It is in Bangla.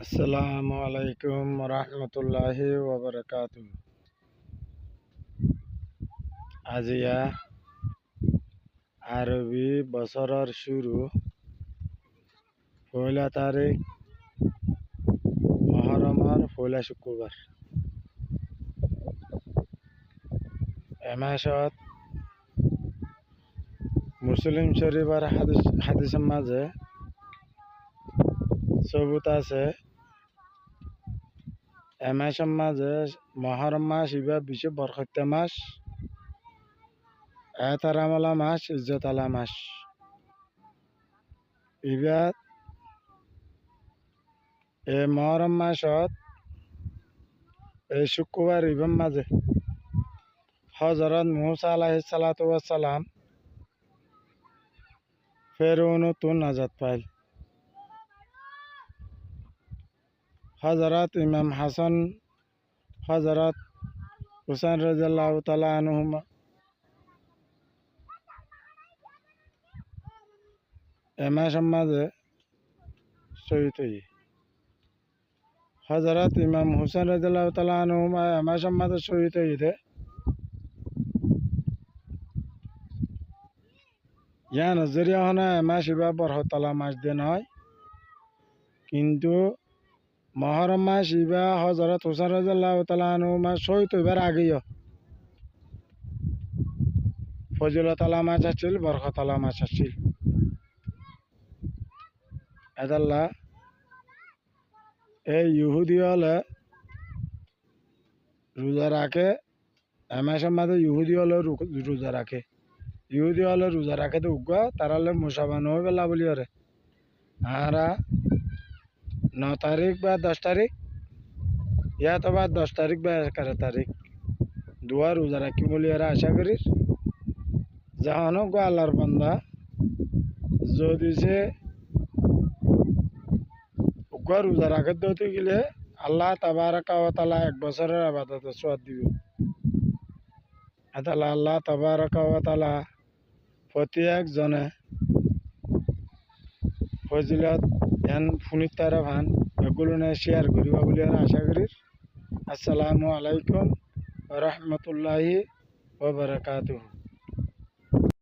আসসালামু আলাইকুম রহমতুল্লাহি ওবরাকাতুহ। আজিয়া আরবি বছরের শুরু পয়লা তারিখ মহরমের পয়লা শুক্রবার। এ মাসত মুসলিম শরীফের হাদিসের মাঝে সবুত আছে এ মাসের মাঝে মহরম মাস ইবা বিশ্ব বরকত মাস, এতারামলা মাস, ইজ্জতালা মাস। ইবা এই মহরম মাসত এই শুক্রবার ইবাম মাঝে হযরত মুসা আলাইহিস সালাতু ওয়াস সালাম ফেরউন তু নাজাত পাইল। হযরত ইমাম হাসান, হযরত হুসাইন রাদিয়াল্লাহু তাআলা আনহুমা এ মাসের মাঝে শহীদ হই। হযরত ইমাম হুসাইন রাদিয়াল্লাহু তাআলা আনহুমা এ মাসের মাঝে শহীদ হইতে ইয়া নজরিয়া হনা এ মাস ইবা বরকতলা মাস দিন হয়, কিন্তু মহরম মাস ইবা হযরত হুসাইন রাদিয়াল্লাহু তাআলা আনহুমা শহীদ হইবার আগেই ফজিলতলা মাস আছিল, বরকতলা মাস আছিল। এদাল্লা এই ইহুদি হলে রোজা রাখে, এ মাসের মাঝে ইহুদি হলে রোজা রাখে। ইহুদি হলে রোজা রাখে তো উগ্র তারালে মুসাবান হয়ে বেলা বলি ওরে আরা 9 তারিখ বা 10 তারিখ ইয়া তো বা 10 তারিখ বা 11 তারিখ দুয়া রোজা রাখি বলি এরা আশা করি জাহানো গো আল্লাহর বান্দা যদি সে উগ্র রোজা রাখে দিতে গেলে আল্লাহ তাবারাকা ওয়া তাআলা 1 বছরের ইবাদত সওয়াব দিব। আতালা আল্লাহ তাবারাকা ওয়া তাআলা প্রতি একজনে ফজিলত এন ফুনিতারা ভান এগুলো নিয়ে শেয়ার করিবা বলে আশা করি। আসসালামু আলাইকুম ওয়া রাহমাতুল্লাহি ওয়া বারাকাতুহু।